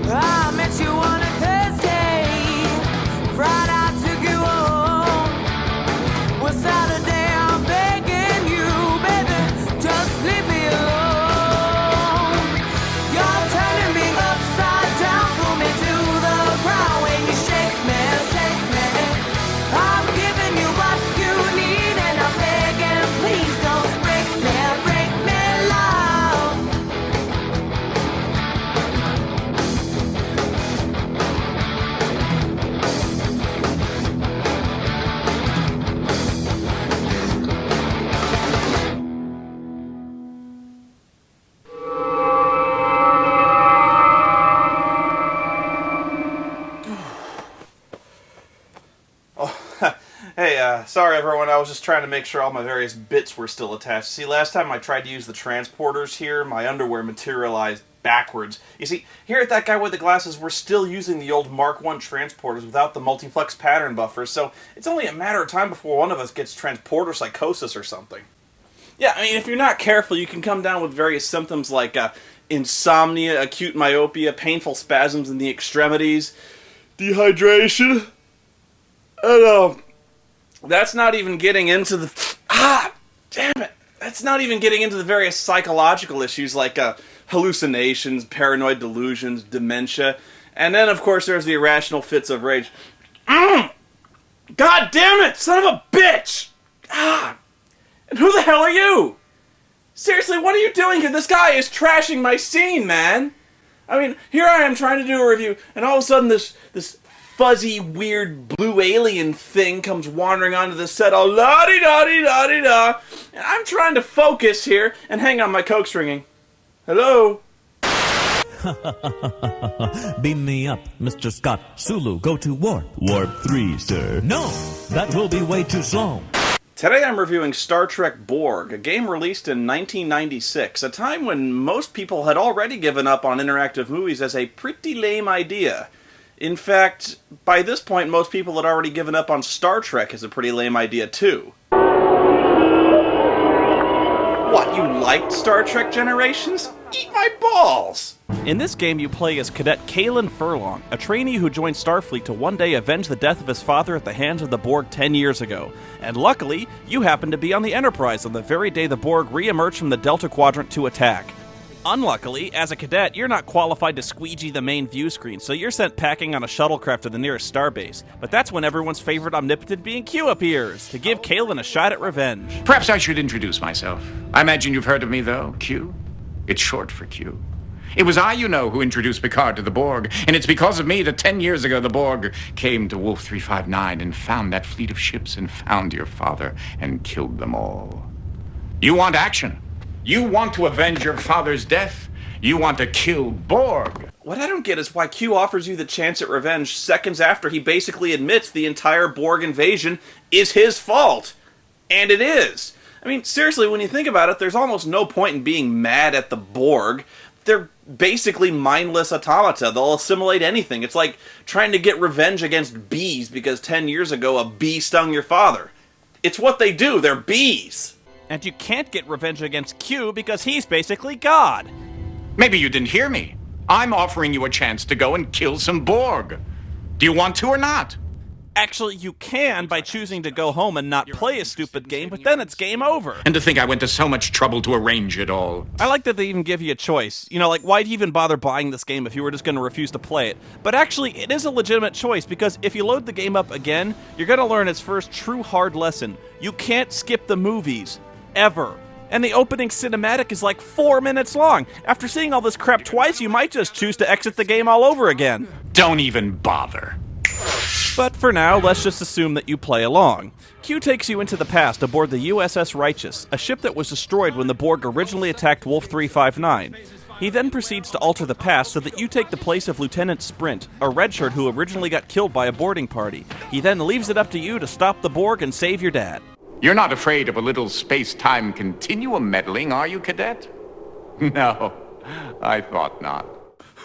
I met you on a Thursday. Friday I took you home. Well, Saturday I'm begging you, baby, just leave me alone. You're turning me upside down, pull me to the ground when you shake me, shake me. I'm giving you what you need and I'm begging, please don't break me, love. Hey, sorry everyone, I was just trying to make sure all my various bits were still attached. See, last time I tried to use the transporters here, my underwear materialized backwards. You see, here at That Guy with the Glasses, we're still using the old Mark I transporters without the multiplex pattern buffers, so it's only a matter of time before one of us gets transporter psychosis or something. Yeah, I mean, if you're not careful, you can come down with various symptoms like insomnia, acute myopia, painful spasms in the extremities, dehydration, and that's not even getting into the... damn it! That's not even getting into the various psychological issues like hallucinations, paranoid delusions, dementia, and then, of course, there's the irrational fits of rage. God damn it! Son of a bitch! And who the hell are you? Seriously, what are you doing here? This guy is trashing my scene, man! I mean, here I am trying to do a review, and all of a sudden this fuzzy, weird, blue alien thing comes wandering onto the set, all la-di-da-di-da-di-da, and I'm trying to focus here, and hang on, my coke's ringing. Hello? Beam me up, Mr. Scott. Sulu, go to warp. Warp 3, sir. No, that will be way too slow. Today I'm reviewing Star Trek Borg, a game released in 1996, a time when most people had already given up on interactive movies as a pretty lame idea. In fact, by this point, most people had already given up on Star Trek as a pretty lame idea, too. What, you liked Star Trek Generations? Eat my balls! In this game, you play as Cadet Kalen Furlong, a trainee who joined Starfleet to one day avenge the death of his father at the hands of the Borg 10 years ago. And luckily, you happen to be on the Enterprise on the very day the Borg re-emerged from the Delta Quadrant to attack. Unluckily, as a cadet, you're not qualified to squeegee the main view screen, so you're sent packing on a shuttlecraft to the nearest starbase. But that's when everyone's favorite omnipotent being Q appears, to give Kalen a shot at revenge. Perhaps I should introduce myself. I imagine you've heard of me, though, Q. It's short for Q. It was I, you know, who introduced Picard to the Borg, and it's because of me that 10 years ago the Borg came to Wolf 359 and found that fleet of ships and found your father and killed them all. You want action? You want to avenge your father's death? You want to kill Borg? What I don't get is why Q offers you the chance at revenge seconds after he basically admits the entire Borg invasion is his fault. And it is. I mean, seriously, when you think about it, there's almost no point in being mad at the Borg. They're basically mindless automata. They'll assimilate anything. It's like trying to get revenge against bees because 10 years ago a bee stung your father. It's what they do. They're bees. And you can't get revenge against Q because he's basically God. Maybe you didn't hear me. I'm offering you a chance to go and kill some Borg. Do you want to or not? Actually, you can by choosing to go home and not play a stupid game, but then it's game over. And to think I went to so much trouble to arrange it all. I like that they even give you a choice. You know, like, why'd you even bother buying this game if you were just going to refuse to play it? But actually, it is a legitimate choice, because if you load the game up again, you're going to learn its first true hard lesson. You can't skip the movies. Ever. And the opening cinematic is like 4 minutes long. After seeing all this crap twice, you might just choose to exit the game all over again. Don't even bother. But for now, let's just assume that you play along. Q takes you into the past aboard the USS Righteous, a ship that was destroyed when the Borg originally attacked Wolf 359. He then proceeds to alter the past so that you take the place of Lieutenant Sprint, a redshirt who originally got killed by a boarding party. He then leaves it up to you to stop the Borg and save your dad. You're not afraid of a little space-time continuum meddling, are you, Cadet? No, I thought not.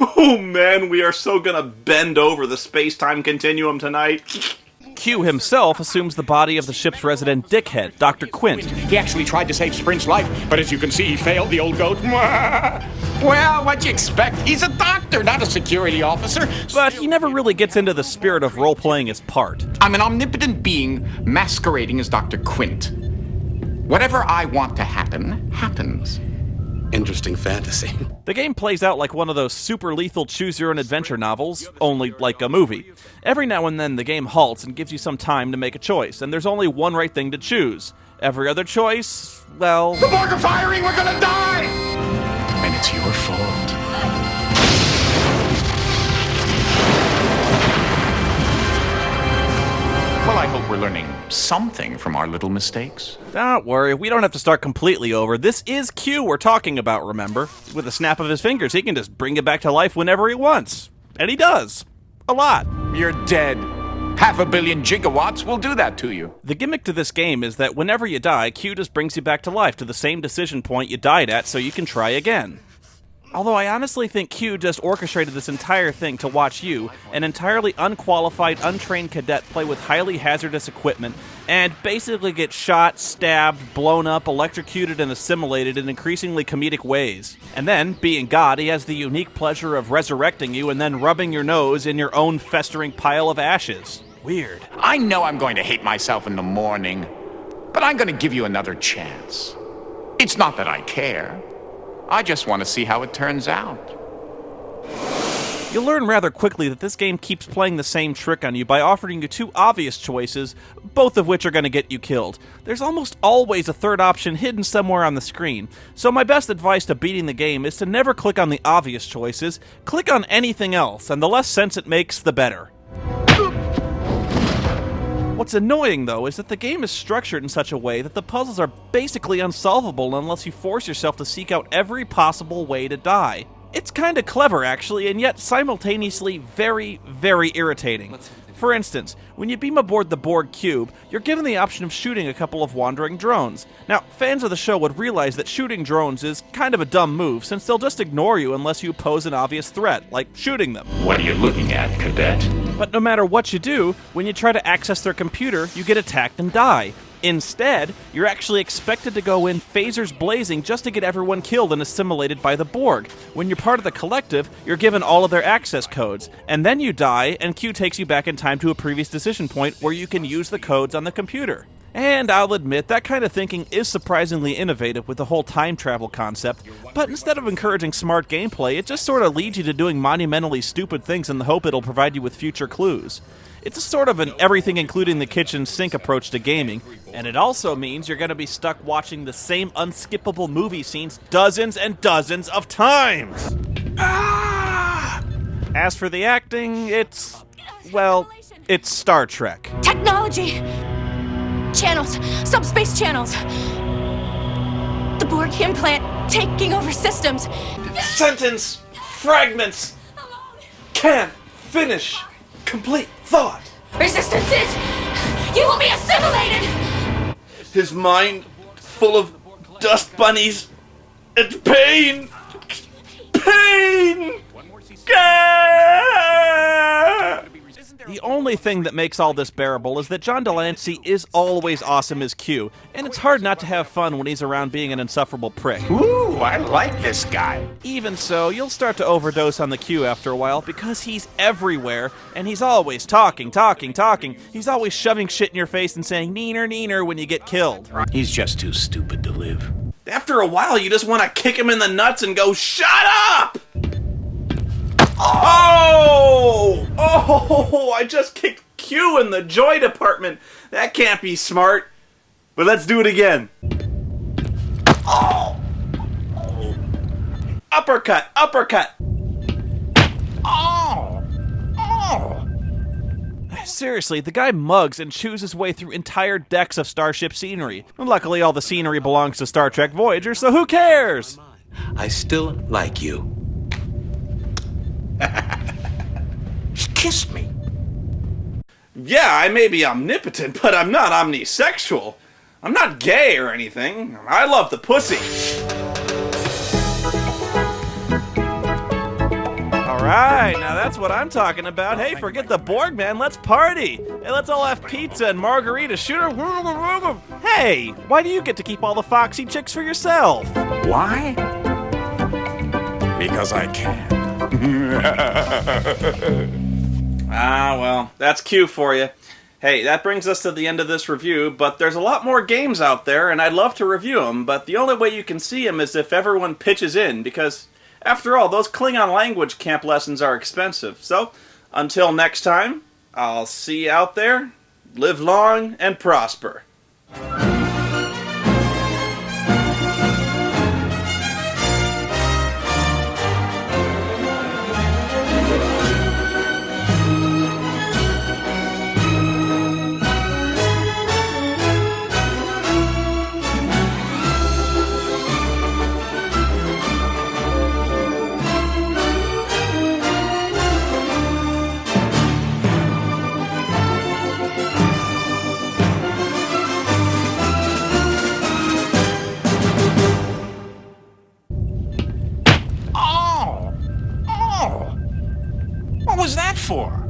Oh man, we are so gonna bend over the space-time continuum tonight. Q himself assumes the body of the ship's resident dickhead, Dr. Quint. He actually tried to save Sprint's life, but as you can see, he failed, the old goat. Well, what'd you expect? He's a doctor, not a security officer. But he never really gets into the spirit of role-playing his part. I'm an omnipotent being masquerading as Dr. Quint. Whatever I want to happen, happens. Interesting fantasy. The game plays out like one of those super lethal choose-your-own-adventure novels, only like a movie. Every now and then the game halts and gives you some time to make a choice, and there's only one right thing to choose. Every other choice, well... The Borg are firing! We're gonna die! And it's your fault. Well, I hope we're learning something from our little mistakes. Don't worry, we don't have to start completely over. This is Q we're talking about, remember? With a snap of his fingers, he can just bring it back to life whenever he wants. And he does. A lot. You're dead. 500 million gigawatts will do that to you. The gimmick to this game is that whenever you die, Q just brings you back to life to the same decision point you died at so you can try again. Although I honestly think Q just orchestrated this entire thing to watch you, an entirely unqualified, untrained cadet, play with highly hazardous equipment, and basically get shot, stabbed, blown up, electrocuted, and assimilated in increasingly comedic ways. And then, being God, he has the unique pleasure of resurrecting you and then rubbing your nose in your own festering pile of ashes. Weird. I know I'm going to hate myself in the morning, but I'm going to give you another chance. It's not that I care. I just want to see how it turns out. You'll learn rather quickly that this game keeps playing the same trick on you by offering you two obvious choices, both of which are going to get you killed. There's almost always a third option hidden somewhere on the screen, so my best advice to beating the game is to never click on the obvious choices, click on anything else, and the less sense it makes, the better. What's annoying, though, is that the game is structured in such a way that the puzzles are basically unsolvable unless you force yourself to seek out every possible way to die. It's kinda clever, actually, and yet simultaneously very, very irritating. For instance, when you beam aboard the Borg cube, you're given the option of shooting a couple of wandering drones. Now, fans of the show would realize that shooting drones is kind of a dumb move, since they'll just ignore you unless you pose an obvious threat, like shooting them. What are you looking at, cadet? But no matter what you do, when you try to access their computer, you get attacked and die. Instead, you're actually expected to go in phasers blazing just to get everyone killed and assimilated by the Borg. When you're part of the collective, you're given all of their access codes, and then you die, and Q takes you back in time to a previous decision point where you can use the codes on the computer. And I'll admit, that kind of thinking is surprisingly innovative with the whole time travel concept, but instead of encouraging smart gameplay, it just sort of leads you to doing monumentally stupid things in the hope it'll provide you with future clues. It's a sort of an everything including the kitchen sink approach to gaming, and it also means you're going to be stuck watching the same unskippable movie scenes dozens and dozens of times! Ah! As for the acting, it's Star Trek. Technology! Channels! Subspace channels! The Borg implant taking over systems! Sentence fragments! Can't finish complete thought! Resistance is... You will be assimilated! His mind full of dust bunnies and pain! Pain! Gah! The only thing that makes all this bearable is that John Delancey is always awesome as Q, and it's hard not to have fun when he's around being an insufferable prick. Ooh, I like this guy. Even so, you'll start to overdose on the Q after a while because he's everywhere, and he's always talking. He's always shoving shit in your face and saying neener neener when you get killed. He's just too stupid to live. After a while, you just want to kick him in the nuts and go, "Shut up!" Oh, I just kicked Q in the joy department. That can't be smart. But let's do it again. Oh. Uppercut. Oh! Seriously, the guy mugs and chews his way through entire decks of starship scenery. Luckily, all the scenery belongs to Star Trek Voyager, so who cares? I still like you. He kissed me. Yeah, I may be omnipotent, but I'm not omnisexual. I'm not gay or anything. I love the pussy. All right, now that's what I'm talking about. Hey, forget the Borg, man. Let's party. Hey, let's all have pizza and margarita. Hey, why do you get to keep all the foxy chicks for yourself? Why? Because I can. Ah, well, that's Q for you. Hey, that brings us to the end of this review, but there's a lot more games out there, and I'd love to review them, but the only way you can see them is if everyone pitches in, because, after all, those Klingon language camp lessons are expensive. So, until next time, I'll see you out there. Live long and prosper. What was that for?